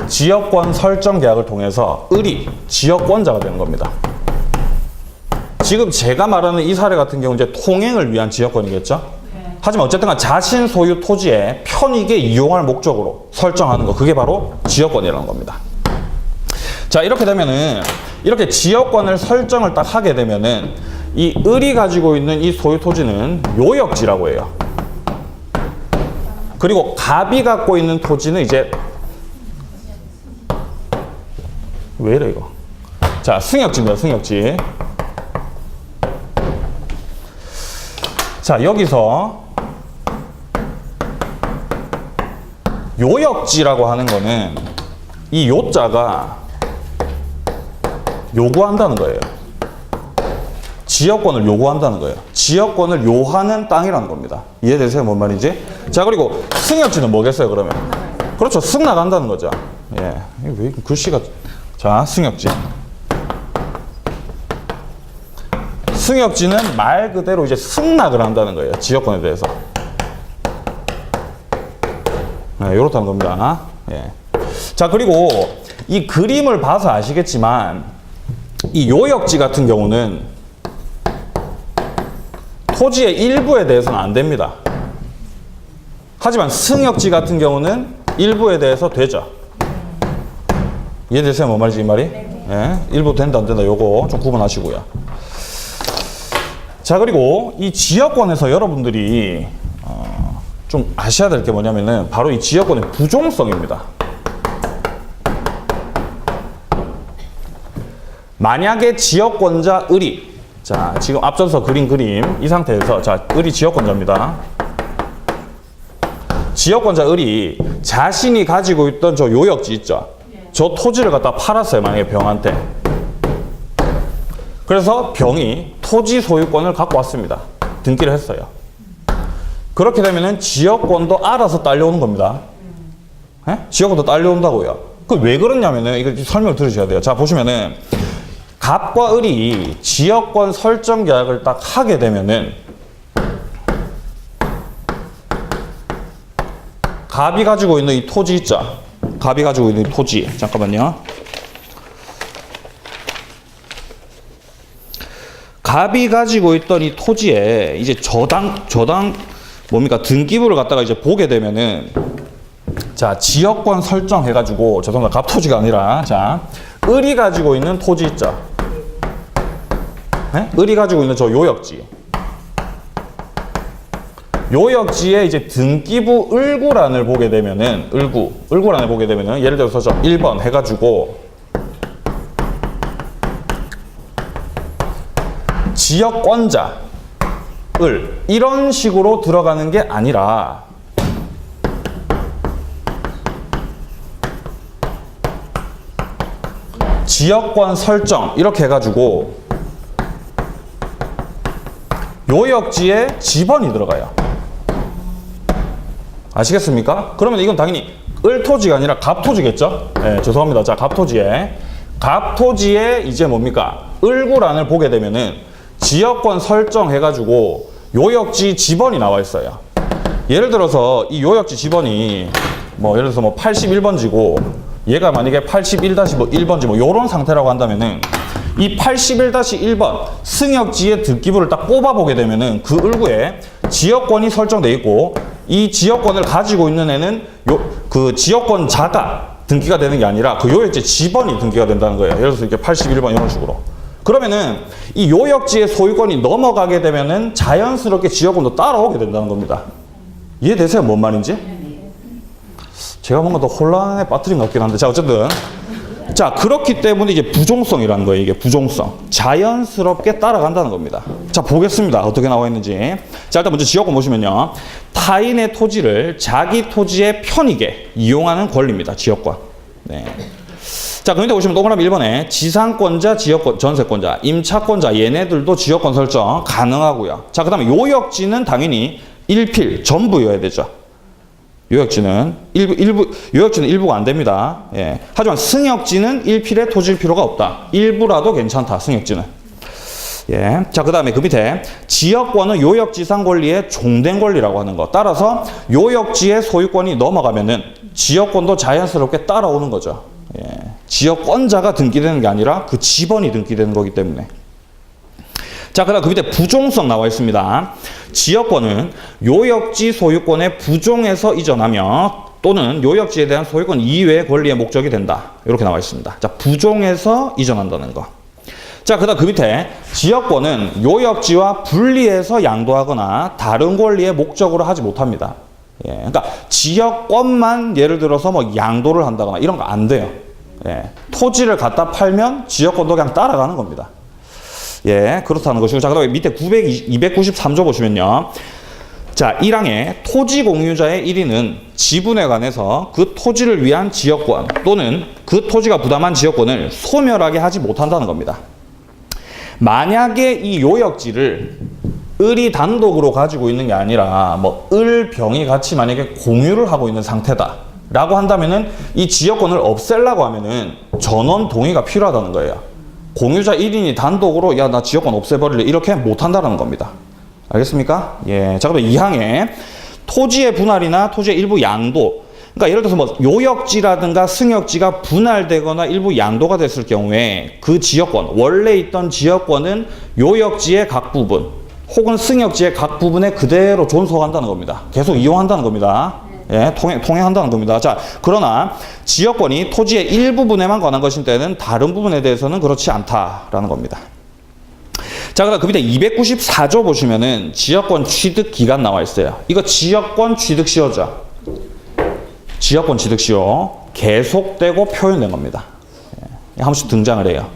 지역권 설정 계약을 통해서 을이 지역권자가 되는 겁니다. 지금 제가 말하는 이 사례 같은 경우 이제 통행을 위한 지역권이겠죠. 하지만 어쨌든 자신 소유 토지에 편익에 이용할 목적으로 설정하는 거, 그게 바로 지역권이라는 겁니다. 자, 이렇게 되면은 이렇게 지역권을 설정을 딱 하게 되면은 이 을이 가지고 있는 이 소유 토지는 요역지라고 해요. 그리고 갑이 갖고 있는 토지는 이제 왜 이래 이거? 자, 승역지입니다. 승역지. 자, 여기서 요역지라고 하는 거는 이 요자가 요구한다는 거예요. 지역권을 요구한다는 거예요. 지역권을 요하는 땅이라는 겁니다. 이해되세요? 뭔 말인지? 자, 그리고 승역지는 뭐겠어요, 그러면? 그렇죠. 승 나간다는 거죠. 예. 왜 글씨가. 자, 승역지. 승역지는 말 그대로 이제 승낙을 한다는 거예요. 지역권에 대해서. 네, 이렇다는 겁니다. 예. 자, 그리고 이 그림을 봐서 아시겠지만 이 요역지 같은 경우는 토지의 일부에 대해서는 안 됩니다. 하지만 승역지 같은 경우는 일부에 대해서 되죠. 이해되세요? 뭔 말인지 이 말이? 예. 일부 된다 안 된다 요거 좀 구분하시고요. 자, 그리고 이 지역권에서 여러분들이 좀 아셔야 될 게 뭐냐면은 바로 이 지역권의 부종성입니다. 만약에 지역권자 을이, 자, 지금 앞서서 그린 그림 이 상태에서, 자, 을이 지역권자입니다. 지역권자 을이 자신이 가지고 있던 저 요역지 있죠? 저 토지를 갖다 팔았어요, 만약에 병한테. 그래서 병이 토지 소유권을 갖고 왔습니다. 등기를 했어요. 그렇게 되면은 지역권도 알아서 딸려오는 겁니다. 예? 지역권도 딸려온다고요. 그 왜 그러냐면은 이거 설명을 들으셔야 돼요. 자, 보시면은 갑과 을이 지역권 설정 계약을 딱 하게 되면은 갑이 가지고 있는 이 토지 있죠? 갑이 가지고 있는 이 토지. 잠깐만요. 갑이 가지고 있던 이 토지에 이제 저당 뭡니까? 등기부를 갖다가 이제 보게 되면은, 자, 지역권 설정해가지고, 죄송합니다. 갑토지가 아니라, 자, 을이 가지고 있는 토지 있죠? 네? 을이 가지고 있는 저 요역지. 요역지에 이제 등기부 을구란을 보게 되면은, 을구란을 보게 되면은, 예를 들어서 저 1번 해가지고, 지역권자 을 이런 식으로 들어가는 게 아니라 지역권 설정 이렇게 해가지고 요역지에 지번이 들어가요. 아시겠습니까? 그러면 이건 당연히 을토지가 아니라 갑토지겠죠? 네, 죄송합니다. 자, 갑토지에 이제 뭡니까? 을구란을 보게 되면은 지역권 설정해가지고 요역지 지번이 나와 있어요. 예를 들어서 이 요역지 지번이 예를 들어서 81번지고 얘가 만약에 81-1번지 요런 상태라고 한다면은 이 81-1번 승역지의 등기부를 딱 뽑아보게 되면은 그 을구에 지역권이 설정돼 있고 이 지역권을 가지고 있는 애는 그 지역권자가 등기가 되는 게 아니라 그 요역지 지번이 등기가 된다는 거예요. 예를 들어서 이렇게 81번 이런 식으로. 그러면은 이 요역지의 소유권이 넘어가게 되면은 자연스럽게 지역권도 따라오게 된다는 겁니다. 이해되세요? 뭔 말인지? 제가 뭔가 더 혼란에 빠뜨린 것 같긴 한데, 자, 어쨌든. 자, 그렇기 때문에 이제 부종성이라는 거예요. 이게 부종성. 자연스럽게 따라간다는 겁니다. 자, 보겠습니다. 어떻게 나와 있는지. 자, 일단 먼저 지역권 보시면요. 타인의 토지를 자기 토지에 편익에 이용하는 권리입니다. 지역권. 네. 자, 그런데 보시면 동그라미 1번에 지상권자, 지역권, 전세권자, 임차권자 얘네들도 지역권 설정 가능하고요. 자, 그 다음에 요역지는 당연히 일필 전부여야 되죠. 요역지는 요역지는 일부가 안 됩니다. 예. 하지만 승역지는 일필에 토지일 필요가 없다. 일부라도 괜찮다. 승역지는. 예. 자, 그 다음에 그 밑에 지역권은 요역지상 권리의 종된 권리라고 하는 거. 따라서 요역지의 소유권이 넘어가면은 지역권도 자연스럽게 따라오는 거죠. 예. 지역권자가 등기되는 게 아니라 그 지번이 등기되는 거기 때문에. 자, 그 다음 그 밑에 부종성 나와 있습니다. 지역권은 요역지 소유권의 부종에서 이전하며 또는 요역지에 대한 소유권 이외의 권리의 목적이 된다. 이렇게 나와 있습니다. 자, 부종에서 이전한다는 거. 자, 그 다음 그 밑에 지역권은 요역지와 분리해서 양도하거나 다른 권리의 목적으로 하지 못합니다. 예, 그러니까 지역권만 예를 들어서 양도를 한다거나 이런 거 안 돼요. 예, 토지를 갖다 팔면 지역권도 그냥 따라가는 겁니다. 예, 그렇다는 것이고. 자, 그 다음에 밑에 293조 보시면요. 자, 1항에 토지 공유자의 1인은 지분에 관해서 그 토지를 위한 지역권 또는 그 토지가 부담한 지역권을 소멸하게 하지 못한다는 겁니다. 만약에 이 요역지를 을이 단독으로 가지고 있는 게 아니라 뭐 을, 병이 같이 만약에 공유를 하고 있는 상태다 라고 한다면은 이 지역권을 없애려고 하면은 전원 동의가 필요하다는 거예요. 공유자 1인이 단독으로 야 나 지역권 없애버릴래 이렇게 못한다는 겁니다. 알겠습니까? 예. 자, 그럼 2항에 토지의 분할이나 토지의 일부 양도, 그러니까 예를 들어서 뭐 요역지라든가 승역지가 분할되거나 일부 양도가 됐을 경우에 그 지역권, 원래 있던 지역권은 요역지의 각 부분 혹은 승역지의 각 부분에 그대로 존속한다는 겁니다. 계속 이용한다는 겁니다. 예, 통행한다는 겁니다. 자, 그러나 지역권이 토지의 일부분에만 관한 것인 때는 다른 부분에 대해서는 그렇지 않다라는 겁니다. 자, 그다음 그 밑에 294조 보시면은 지역권 취득 기간 나와 있어요. 이거 지역권 취득 시효죠. 지역권 취득 시효 계속되고 표현된 겁니다. 한 번씩 등장을 해요.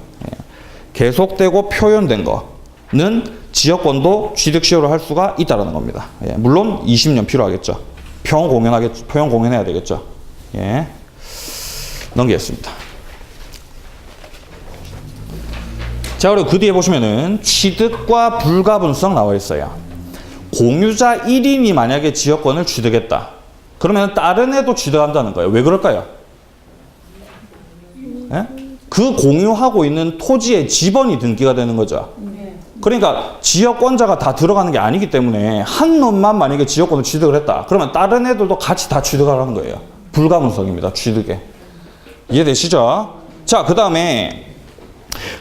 계속되고 표현된 거는 지역권도 취득 시효로 할 수가 있다라는 겁니다. 물론 20년 필요하겠죠. 표현 공연해야 되겠죠. 예. 넘기겠습니다. 자, 그리고 그 뒤에 보시면은 취득과 불가분성 나와 있어요. 공유자 1인이 만약에 지역권을 취득했다. 그러면 다른 애도 취득한다는 거예요. 왜 그럴까요? 예? 그 공유하고 있는 토지의 지번이 등기가 되는 거죠. 그러니까 지역권자가 다 들어가는 게 아니기 때문에 한 놈만 만약에 지역권을 취득을 했다. 그러면 다른 애들도 같이 다 취득하라는 거예요. 불가분성입니다. 취득에. 이해되시죠? 자, 그 다음에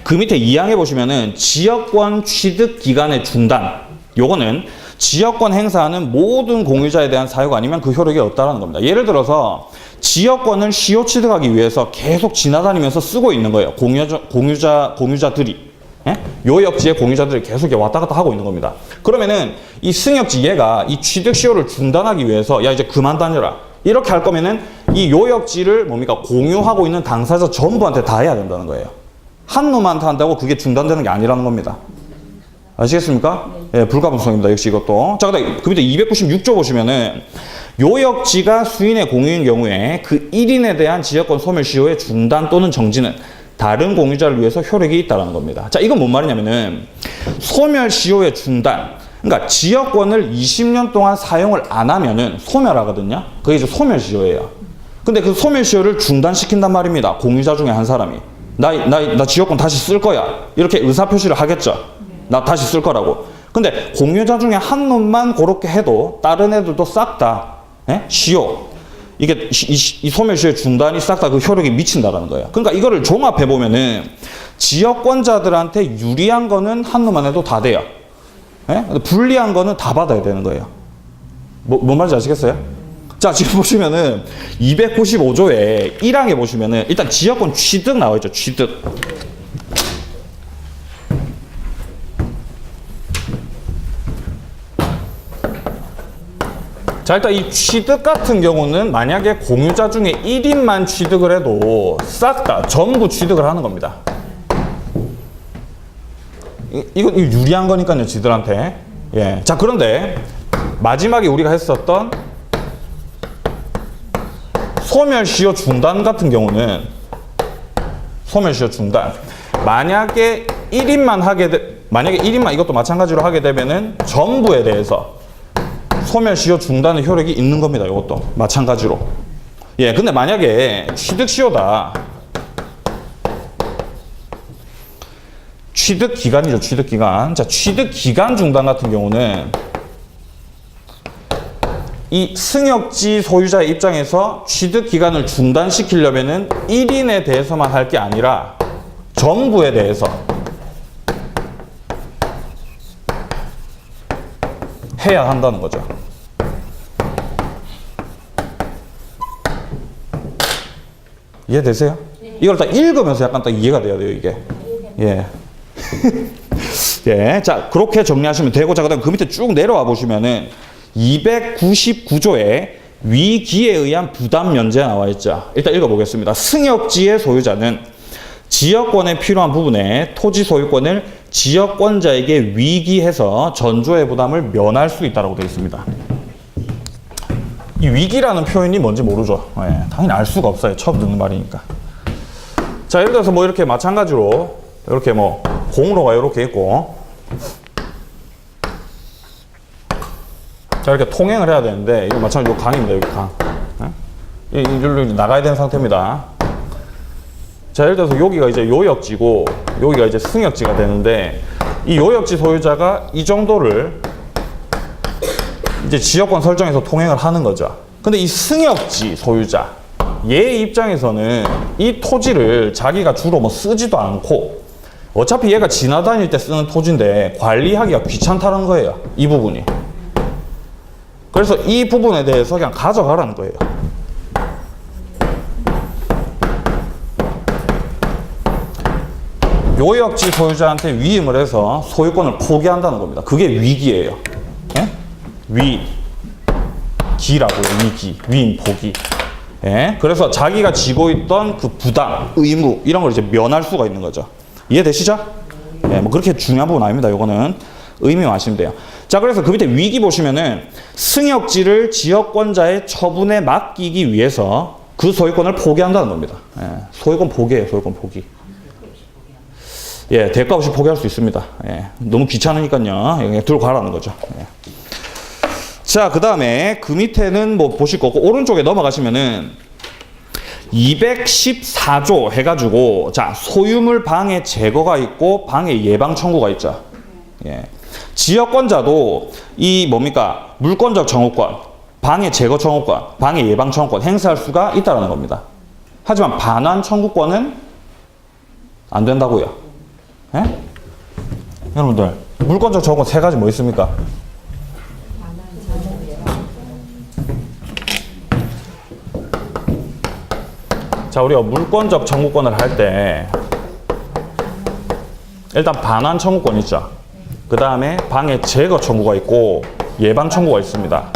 그 밑에 2항에 보시면은 지역권 취득 기간의 중단. 요거는 지역권 행사하는 모든 공유자에 대한 사유가 아니면 그 효력이 없다라는 겁니다. 예를 들어서 지역권을 시효 취득하기 위해서 계속 지나다니면서 쓰고 있는 거예요. 공유자들이. 예? 요역지의 공유자들이 계속 왔다 갔다 하고 있는 겁니다. 그러면은 이 승역지 얘가 이 취득 시효를 중단하기 위해서 야 이제 그만 다녀라. 이렇게 할 거면은 이 요역지를 뭡니까? 공유하고 있는 당사자 전부한테 다 해야 된다는 거예요. 한 놈한테 한다고 그게 중단되는 게 아니라는 겁니다. 아시겠습니까? 예, 불가분성입니다. 역시 이것도. 자, 그다음 그 밑에 296조 보시면은 요역지가 수인의 공유인 경우에 그 1인에 대한 지역권 소멸 시효의 중단 또는 정지는 다른 공유자를 위해서 효력이 있다는 겁니다. 자, 이건 뭔 말이냐면은 소멸 시효의 중단. 그러니까 지역권을 20년 동안 사용을 안 하면은 소멸하거든요. 그게 이제 소멸 시효예요. 근데 그 소멸 시효를 중단시킨단 말입니다. 공유자 중에 한 사람이. 나 지역권 다시 쓸 거야. 이렇게 의사표시를 하겠죠. 나 다시 쓸 거라고. 근데 공유자 중에 한 놈만 그렇게 해도 다른 애들도 싹 다 시효. 이게 이 소멸시효의 중단이 싹 다 그 효력이 미친다라는 거예요. 그러니까 이거를 종합해 보면은 지역권자들한테 유리한 거는 한 놈만 해도 다 돼요. 근데 불리한 거는 다 받아야 되는 거예요. 뭔 말인지 아시겠어요? 자, 지금 보시면은 295조에 1항에 보시면은 일단 지역권 취득 나와 있죠. 취득. 자, 일단 이 취득 같은 경우는 만약에 공유자 중에 1인만 취득을 해도 싹 다 전부 취득을 하는 겁니다. 이건 유리한 거니까요, 지들한테. 예. 자, 그런데 마지막에 우리가 했었던 소멸시효 중단 같은 경우는 소멸시효 중단. 만약에 1인만 이것도 마찬가지로 하게 되면은 전부에 대해서 소멸시효 중단의 효력이 있는 겁니다. 이것도 마찬가지로. 예, 근데 만약에 취득시효다. 취득기간이죠. 취득기간. 자, 취득기간 중단 같은 경우는 이 승역지 소유자의 입장에서 취득기간을 중단시키려면은 1인에 대해서만 할 게 아니라 전부에 대해서 해야 한다는 거죠. 이해되세요? 네. 이걸 딱 읽으면서 약간 딱 이해가 돼야 돼요, 이게. 예. 예. 자, 그렇게 정리하시면 되고, 자, 그 다음 그 밑에 쭉 내려와 보시면은 299조에 위기에 의한 부담 면제가 나와 있죠. 일단 읽어보겠습니다. 승역지의 소유자는 지역권에 필요한 부분에 토지 소유권을 지역권자에게 위기해서 전조의 부담을 면할 수 있다고 되어 있습니다. 이 위기라는 표현이 뭔지 모르죠. 예, 당연히 알 수가 없어요. 처음 듣는 말이니까. 자, 예를 들어서 뭐 이렇게 마찬가지로 이렇게 뭐 공로가 이렇게 있고, 자, 이렇게 통행을 해야 되는데, 이거 마찬가지로 강입니다, 여기 강. 이리로 나가야 되는 상태입니다. 자, 예를 들어서 여기가 이제 요역지고, 여기가 이제 승역지가 되는데, 이 요역지 소유자가 이 정도를 이제 지역권 설정에서 통행을 하는 거죠. 근데 이 승역지 소유자, 얘 입장에서는 이 토지를 자기가 주로 뭐 쓰지도 않고, 어차피 얘가 지나다닐 때 쓰는 토지인데 관리하기가 귀찮다는 거예요, 이 부분이. 그래서 이 부분에 대해서 그냥 가져가라는 거예요. 요역지 소유자한테 위임을 해서 소유권을 포기한다는 겁니다. 그게 위기예요. 예? 기라고요. 위기, 위임 포기. 예? 그래서 자기가 지고 있던 그 부담, 의무 이런 걸 이제 면할 수가 있는 거죠. 이해되시죠? 예, 뭐 그렇게 중요한 부분 아닙니다. 요거는 의미만 아시면 돼요. 자, 그래서 그 밑에 위기 보시면은 승역지를 지역권자의 처분에 맡기기 위해서 그 소유권을 포기한다는 겁니다. 예, 소유권 포기예요. 소유권 포기. 예, 대가 없이 포기할 수 있습니다. 예, 너무 귀찮으니까요. 들고 가라는 거죠. 예. 자, 그 다음에 그 밑에는 뭐 보실 거고, 오른쪽에 넘어가시면은 214조 해가지고, 자, 소유물 방해 제거가 있고, 방해 예방 청구가 있죠. 예. 지역권자도 이 뭡니까? 물권적 청구권, 방해 제거 청구권, 방해 예방 청구권 행사할 수가 있다는 겁니다. 하지만 반환 청구권은 안 된다고요. 예? 여러분들, 물권적 청구권 세 가지 뭐 있습니까? 자, 우리가 물권적 청구권을 할 때 일단 반환 청구권 있죠. 그 다음에 방해 제거 청구가 있고 예방 청구가 있습니다.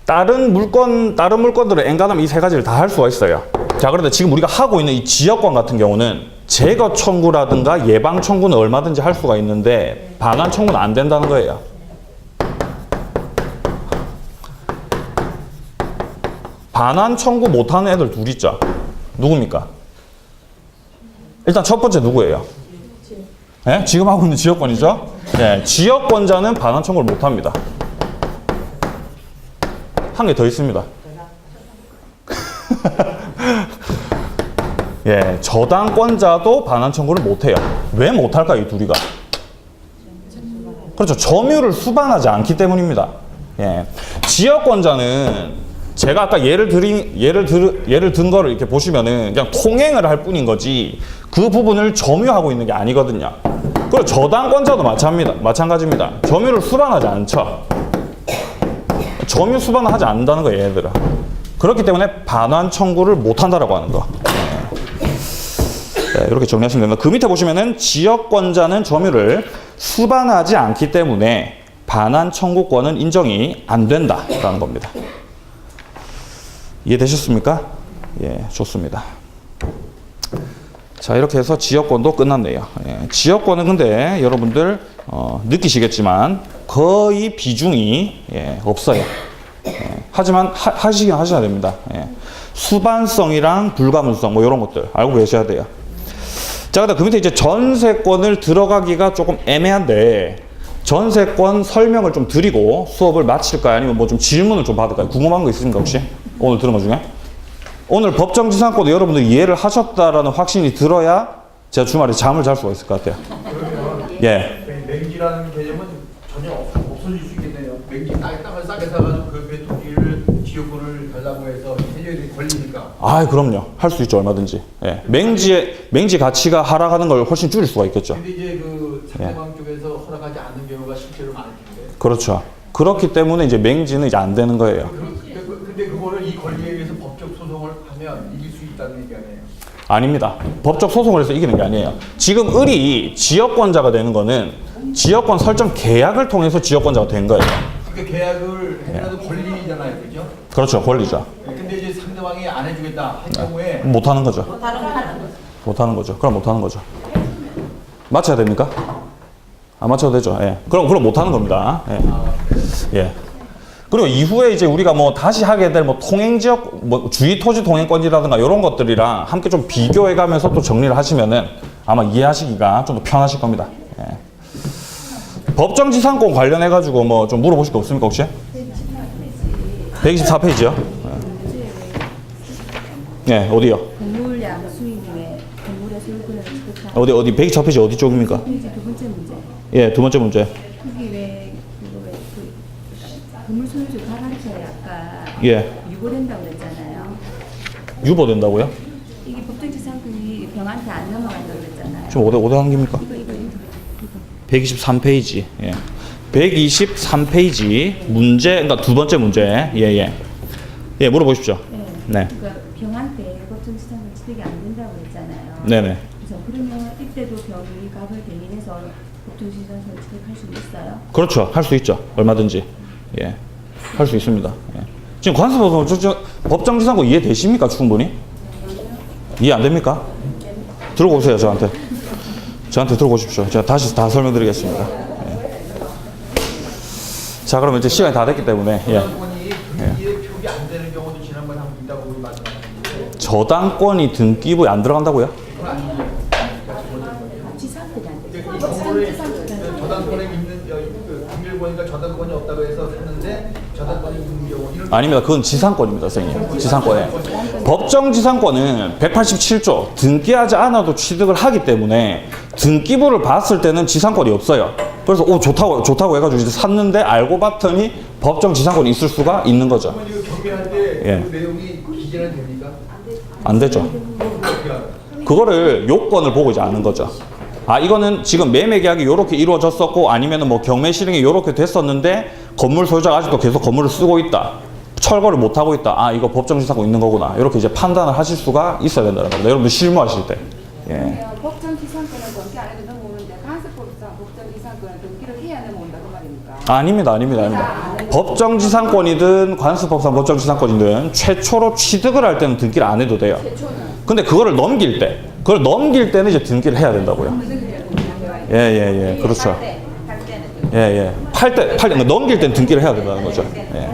다른 물건들을 엔간하면 이 세 가지를 다 할 수가 있어요. 자, 그런데 지금 우리가 하고 있는 이 지역권 같은 경우는 제거 청구라든가 예방 청구는 얼마든지 할 수가 있는데 반환 청구는 안 된다는 거예요. 반환 청구 못하는 애들 둘 있죠. 누굽니까? 일단 첫 번째 누구예요? 네? 지금 하고 있는 지역권이죠? 네, 지역권자는 반환 청구를 못합니다. 한 개 더 있습니다. 예, 저당권자도 반환 청구를 못해요. 왜 못할까, 이 둘이가? 그렇죠. 점유를 수반하지 않기 때문입니다. 예, 지역권자는 제가 아까 예를 든 거를 이렇게 보시면은 그냥 통행을 할 뿐인 거지 그 부분을 점유하고 있는 게 아니거든요. 그리고 저당권자도 마찬가지입니다. 점유를 수반하지 않죠. 점유 수반을 하지 않는다는 거예요, 얘네들은. 그렇기 때문에 반환 청구를 못 한다라고 하는 거. 네, 이렇게 정리하시면 됩니다. 그 밑에 보시면은 지역권자는 점유를 수반하지 않기 때문에 반환 청구권은 인정이 안 된다라는 겁니다. 이해되셨습니까? 예, 좋습니다. 자, 이렇게 해서 지역권도 끝났네요. 예, 지역권은 근데 여러분들 느끼시겠지만 거의 비중이 없어요. 예, 하지만 하시긴 하셔야 됩니다. 예, 수반성이랑 불가문성 뭐 이런 것들 알고 계셔야 돼요. 자, 근데 그 밑에 이제 전세권을 들어가기가 조금 애매한데 전세권 설명을 좀 드리고 수업을 마칠까요? 아니면 뭐 좀 질문을 좀 받을까요? 궁금한 거 있습니까, 혹시? 오늘 들은 것 중에? 오늘 법정지상권을 여러분들이 이해를 하셨다라는 확신이 들어야 제가 주말에 잠을 잘 수가 있을 것 같아요. 예. 맹지라는 개념은 전혀 없어질 수 있겠네요. 맹지 땅을 싸게 사가지고 그 배토기를 지역권을 달라고 해서 세력이 걸리니까. 아, 그럼요. 할 수 있죠, 얼마든지. 예. 맹지 가치가 하락하는 걸 훨씬 줄일 수가 있겠죠. 근데 이제 그 상대방 쪽에서 허락하지 않는 경우가 실제로 많을 텐데. 그렇죠. 그렇기 때문에 이제 맹지는 이제 안 되는 거예요. 근데 그거를 이 권리에 의해서 법적 소송을 하면 이길 수 있다는 얘기 아니에요? 아닙니다. 법적 소송을 해서 이기는 게 아니에요. 지금 을이 지역권자가 되는 거는 지역권 설정 계약을 통해서 지역권자가 된 거예요. 그러니까 계약을 해도 권리잖아요, 그죠? 그렇죠, 권리죠. 근데 이제 상대방이 안 해주겠다 한 경우에 못하는 거죠. 못하는 거죠. 그럼 못하는 거죠. 맞춰야 됩니까? 안 맞춰도 되죠. 예. 그럼 못하는 겁니다. 예. 예. 그리고 이후에 이제 우리가 뭐 다시 하게 될 뭐 통행지역, 뭐 주의 토지 통행권이라든가 이런 것들이랑 함께 좀 비교해 가면서 또 정리를 하시면은 아마 이해하시기가 좀 더 편하실 겁니다. 예. 법정지상권 관련해 가지고 뭐 좀 물어보실 거 없습니까 혹시? 124페이지요? 예, 어디요? 건물 양수인의 건물의 소유권을 취득한 어디 124페이지 어디 쪽입니까? 페이지 두 번째 문제. 예, 두 번째 문제. 거기 그 건물 소유주 가반차에 아까 예, 유보된다고 그랬잖아요. 유보된다고요? 이게 법정지상권이 병한테 안 넘어간다고 그랬잖아요. 지금 어디 한 겁니까? 이거. 123페이지. 예. 123페이지 문제, 그러니까 두 번째 문제. 예. 예, 물어보십시오. 네. 그러니까 병한테 법정지상권 취득이 안 된다고 그랬잖아요. 네네. 그래서 그러면 이때도 병이 값을 대인해서 법정지상권 취득할 수 있어요? 그렇죠. 할 수 있죠. 얼마든지. 예. 할 수 있습니다. 예. 지금 관습법은 법정지상권 이해되십니까? 충분히? 이해 안 됩니까? 들어오세요, 저한테. 저한테 들어오십시오. 제가 다시 다 설명드리겠습니다. 예. 자, 그러면 이제 시간이 다 됐기 때문에, 예. 저당권이 등기에 표기 안 되는 경우도 지난번에 한번 있다고 말씀하셨는데 저당권이 등기부에 안 들어간다고요? 그건 아니죠. 지상권이 안 돼요. 이 건물에 저당권에 있는 등기부니까 저당권이 없다고 해서 샀는데 저당권이 있는 경우 이런 아닙니다. 그건 지상권입니다, 선생님. 지상권에. 법정지상권은 187조 등기하지 않아도 취득을 하기 때문에 등기부를 봤을 때는 지상권이 없어요. 그래서 좋다고 해가지고 이제 샀는데 알고 봤더니 법정지상권이 있을 수가 있는 거죠. 그러면 이거 경매할 때 예. 그 내용이 기재는 됩니까? 안 되죠. 어떻게 하나요? 그거를 요건을 보고 이제 아는 거죠. 아, 이거는 지금 매매 계약이 요렇게 이루어졌었고 아니면은 뭐 경매 실행이 요렇게 됐었는데 건물 소유자가 아직도 계속 건물을 쓰고 있다. 철거를 못 하고 있다. 아, 이거 법정지상권 있는 거구나. 이렇게 이제 판단을 하실 수가 있어야 된다는 겁니다. 여러분들 실무하실 때. 예. 법정지상권은 등기 안 해도 넘어오는데 간섭법상 법정지상권은 등기를 해야 넘어온다 그 말입니까? 아닙니다. 법정지상권이든 관습법상 법정지상권이든 최초로 취득을 할 때는 등기를 안 해도 돼요. 근데 그걸 넘길 때는 이제 등기를 해야 된다고요. 예. 그렇죠. 예. 그러니까 넘길 때는 등기를 해야 된다는 거죠. 예.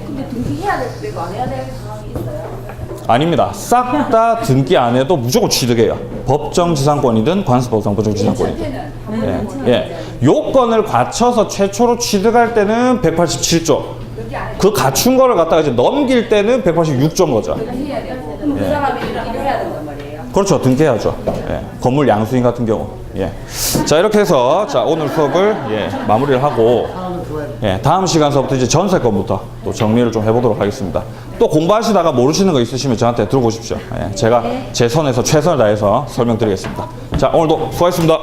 근데 등기해야 될 때고 안 해야 될 상황이 있어요. 아닙니다. 싹 다 등기 안 해도 무조건 취득해요. 법정지상권이든 관습법상 법정지상권이든. 예. 요건을 갖춰서 최초로 취득할 때는 187조. 그 갖춘 거를 갖다가 이제 넘길 때는 186조인 거죠. 해야 되고 그 사람이 등기를 해야 된단 말이에요. 그렇죠. 등기해야죠. 예. 건물 양수인 같은 경우. 예. 자, 이렇게 해서 자, 오늘 수업을 마무리를 하고 다음 시간서부터 이제 전세권부터 또 정리를 좀 해보도록 하겠습니다. 또 공부하시다가 모르시는 거 있으시면 저한테 들어보십시오. 제가 제 선에서 최선을 다해서 설명드리겠습니다. 자, 오늘도 수고하셨습니다.